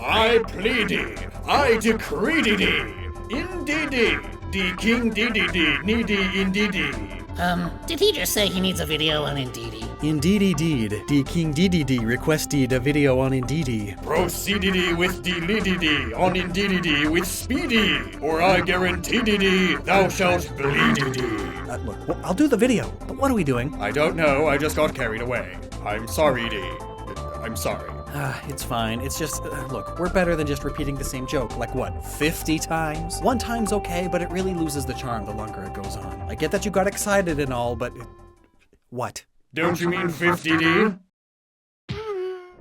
I pleadee, I decredede, Indeedee, de king Dedede, needy Indeedee. Did he just say he needs a video on Indeedee? Indeedee, de king Dedede requested a video on Indeedee. Proceededy with delededy on Indeedee with speedy, or I guaranteededy thou shalt bleededy. Look, well, I'll do the video, but what are we doing? I don't know, I just got carried away. I'm sorry, Dee. I'm sorry. It's fine. It's just, look, we're better than just repeating the same joke, like what, 50 times? One time's okay, but it really loses the charm the longer it goes on. I get that you got excited and all, but what? Don't you mean 50, Dee?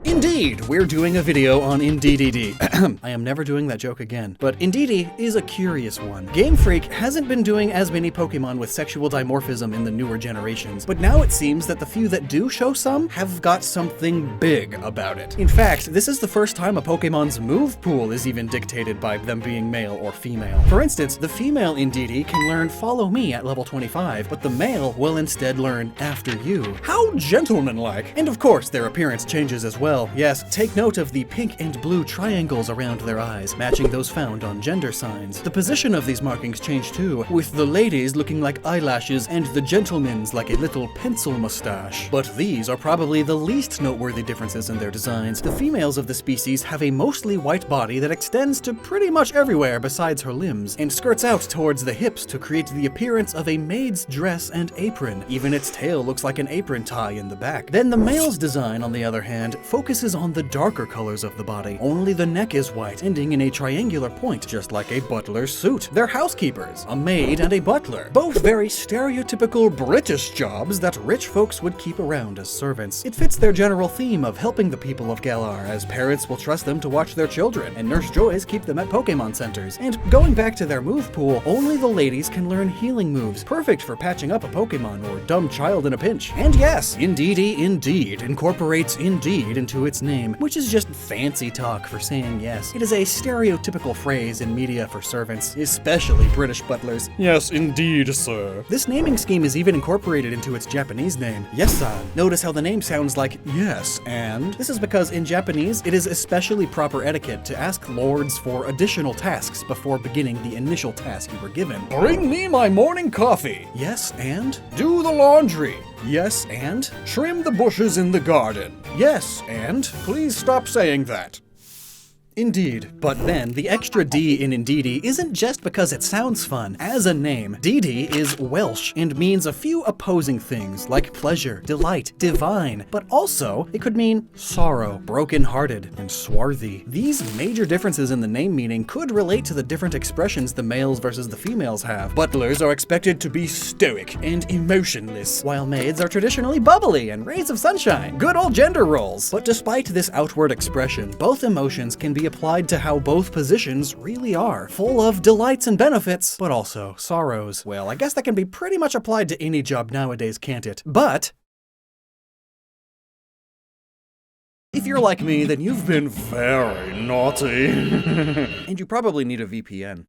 Indeed, we're doing a video on Indeedee. I am never doing that joke again. But Indeedee is a curious one. Game Freak hasn't been doing as many Pokemon with sexual dimorphism in the newer generations, but now it seems that the few that do show some have got something big about it. In fact, this is the first time a Pokemon's move pool is even dictated by them being male or female. For instance, the female Indeedee can learn Follow Me at level 25, but the male will instead learn After You. How gentlemanlike! And of course, their appearance changes as well. Yes, take note of the pink and blue triangles around their eyes, matching those found on gender signs. The position of these markings change too, with the ladies looking like eyelashes and the gentlemen's like a little pencil mustache. But these are probably the least noteworthy differences in their designs. The females of the species have a mostly white body that extends to pretty much everywhere besides her limbs, and skirts out towards the hips to create the appearance of a maid's dress and apron. Even its tail looks like an apron tie in the back. Then the male's design, on the other hand, focuses on the darker colors of the body. Only the neck is white, ending in a triangular point, just like a butler's suit. They're housekeepers, a maid and a butler. Both very stereotypical British jobs that rich folks would keep around as servants. It fits their general theme of helping the people of Galar, as parents will trust them to watch their children, and Nurse Joys keep them at Pokemon centers. And going back to their move pool, only the ladies can learn healing moves, perfect for patching up a Pokemon or dumb child in a pinch. And yes, Indeedee indeed incorporates Indeed into its name, which is just fancy talk for saying yes. It is a stereotypical phrase in media for servants, especially British butlers. Yes, indeed, sir. This naming scheme is even incorporated into its Japanese name, Yes-san. Notice how the name sounds like yes, and? This is because in Japanese, it is especially proper etiquette to ask lords for additional tasks before beginning the initial task you were given. Bring me my morning coffee. Yes, and? Do the laundry. Yes, and? Trim the bushes in the garden. Yes, and? Please stop saying that. Indeed, but then the extra D in Indeedee isn't just because it sounds fun. As a name, Dedede is Welsh and means a few opposing things like pleasure, delight, divine, but also it could mean sorrow, broken-hearted, and swarthy. These major differences in the name meaning could relate to the different expressions the males versus the females have. Butlers are expected to be stoic and emotionless, while maids are traditionally bubbly and rays of sunshine. Good old gender roles. But despite this outward expression, both emotions can be applied to how both positions really are, full of delights and benefits, but also sorrows. Well, I guess that can be pretty much applied to any job nowadays, can't it? But if you're like me, then you've been very naughty. And you probably need a VPN.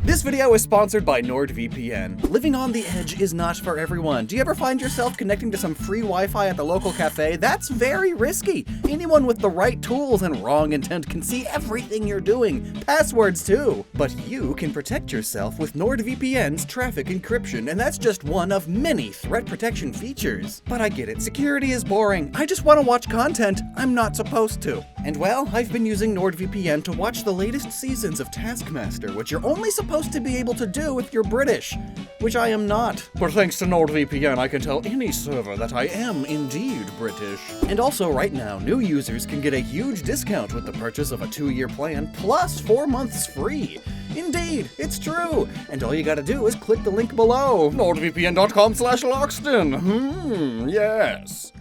This video is sponsored by NordVPN. Living on the edge is not for everyone. Do you ever find yourself connecting to some free Wi-Fi at the local cafe? That's very risky. Anyone with the right tools and wrong intent can see everything you're doing. Passwords too. But you can protect yourself with NordVPN's traffic encryption, and that's just one of many threat protection features. But I get it, security is boring. I just want to watch content I'm not supposed to. And well, I've been using NordVPN to watch the latest seasons of Taskmaster, which you're only supposed to be able to do if you're British, which I am not. But thanks to NordVPN, I can tell any server that I am indeed British. And also right now, new users can get a huge discount with the purchase of a 2-year plan plus 4 months free. Indeed, it's true. And all you gotta do is click the link below. NordVPN.com/Lockstin. Yes.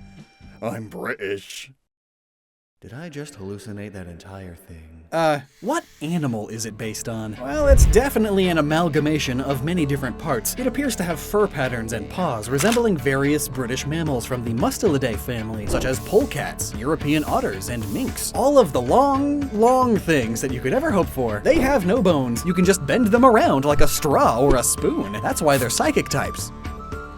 I'm British. Did I just hallucinate that entire thing? What animal is it based on? Well, it's definitely an amalgamation of many different parts. It appears to have fur patterns and paws resembling various British mammals from the Mustelidae family, such as polecats, European otters, and minks. All of the long things that you could ever hope for. They have no bones. You can just bend them around like a straw or a spoon. That's why they're psychic types.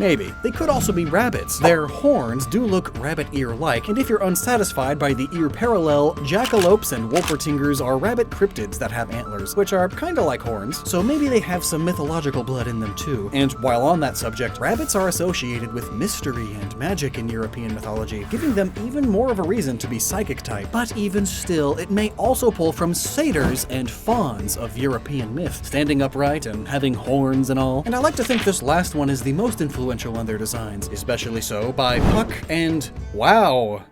Maybe. They could also be rabbits. Their horns do look rabbit ear-like, and if you're unsatisfied by the ear parallel, jackalopes and wolpertingers are rabbit cryptids that have antlers, which are kinda like horns, so maybe they have some mythological blood in them too. And while on that subject, rabbits are associated with mystery and magic in European mythology, giving them even more of a reason to be psychic type. But even still, it may also pull from satyrs and fauns of European myth, standing upright and having horns and all. And I like to think this last one is the most influential on their designs, especially so by Puck and wow.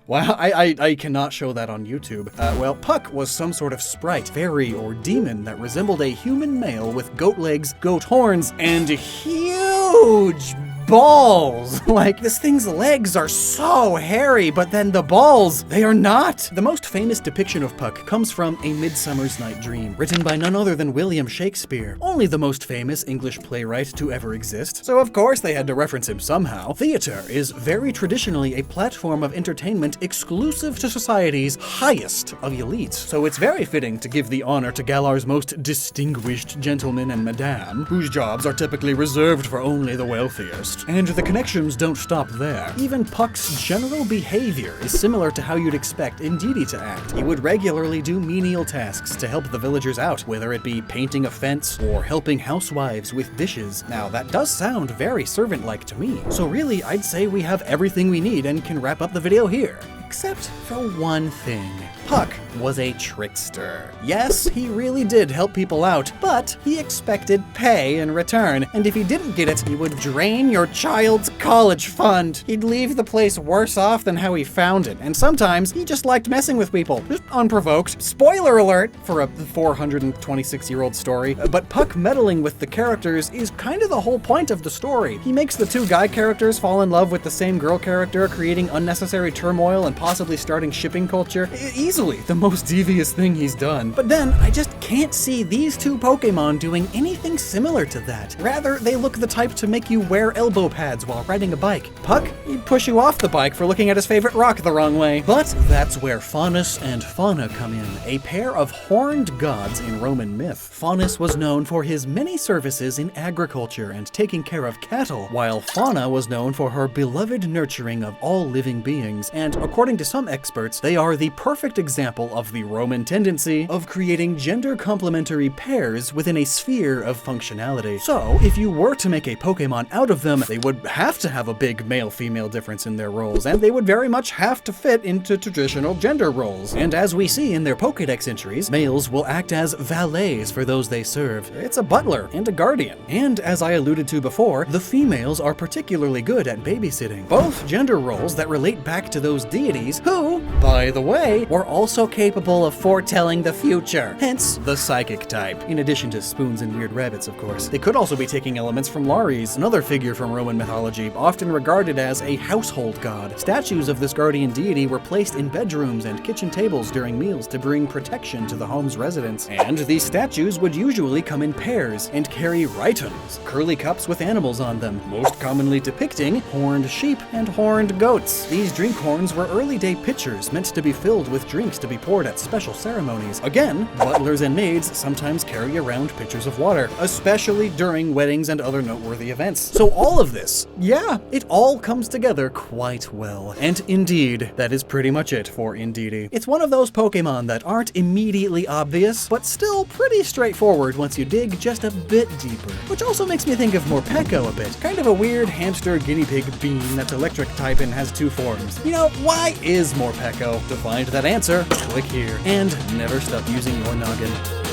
Wow, I cannot show that on YouTube. Well, Puck was some sort of sprite, fairy, or demon that resembled a human male with goat legs, goat horns, and huge balls. Like, this thing's legs are so hairy, but then the balls, they are not. The most famous depiction of Puck comes from A Midsummer's Night Dream, written by none other than William Shakespeare, only the most famous English playwright to ever exist. So of course they had to reference him somehow. Theater is very traditionally a platform of entertainment exclusive to society's highest of elites. So it's very fitting to give the honor to Galar's most distinguished gentlemen and madame, whose jobs are typically reserved for only the wealthiest. And the connections don't stop there. Even Puck's general behavior is similar to how you'd expect Indeedee to act. He would regularly do menial tasks to help the villagers out, whether it be painting a fence or helping housewives with dishes. Now, that does sound very servant-like to me. So really, I'd say we have everything we need and can wrap up the video here. Except for one thing. Puck was a trickster. Yes, he really did help people out, but he expected pay in return, and if he didn't get it, he would drain your child's college fund. He'd leave the place worse off than how he found it, and sometimes he just liked messing with people, just unprovoked. Spoiler alert for a 426-year-old story, but Puck meddling with the characters is kind of the whole point of the story. He makes the two guy characters fall in love with the same girl character, creating unnecessary turmoil and possibly starting shipping culture. Easily the most devious thing he's done. But then, I just can't see these two Pokemon doing anything similar to that. Rather, they look the type to make you wear elbow pads while riding a bike. Puck, he'd push you off the bike for looking at his favorite rock the wrong way. But that's where Faunus and Fauna come in, a pair of horned gods in Roman myth. Faunus was known for his many services in agriculture and taking care of cattle, while Fauna was known for her beloved nurturing of all living beings, and according to some experts, they are the perfect example of the Roman tendency of creating gender-complementary pairs within a sphere of functionality. So, if you were to make a Pokemon out of them, they would have to have a big male-female difference in their roles, and they would very much have to fit into traditional gender roles. And as we see in their Pokédex entries, males will act as valets for those they serve. It's a butler and a guardian. And as I alluded to before, the females are particularly good at babysitting. Both gender roles that relate back to those deities who, by the way, were also capable of foretelling the future, hence the psychic type, in addition to spoons and weird rabbits, of course. They could also be taking elements from Lares, another figure from Roman mythology, often regarded as a household god. Statues of this guardian deity were placed in bedrooms and kitchen tables during meals to bring protection to the home's residents, and these statues would usually come in pairs and carry rhytons, curly cups with animals on them, most commonly depicting horned sheep and horned goats. These drink horns were early-day pitchers meant to be filled with drinks to be poured at special ceremonies. Again, butlers and maids sometimes carry around pitchers of water, especially during weddings and other noteworthy events. So all of this, yeah, it all comes together quite well. And indeed, that is pretty much it for Indeedee. It's one of those Pokemon that aren't immediately obvious, but still pretty straightforward once you dig just a bit deeper. Which also makes me think of Morpeko a bit. Kind of a weird hamster guinea pig bean that's electric type and has two forms. You know, why is Morpeko? To find that answer, click here. And never stop using your noggin.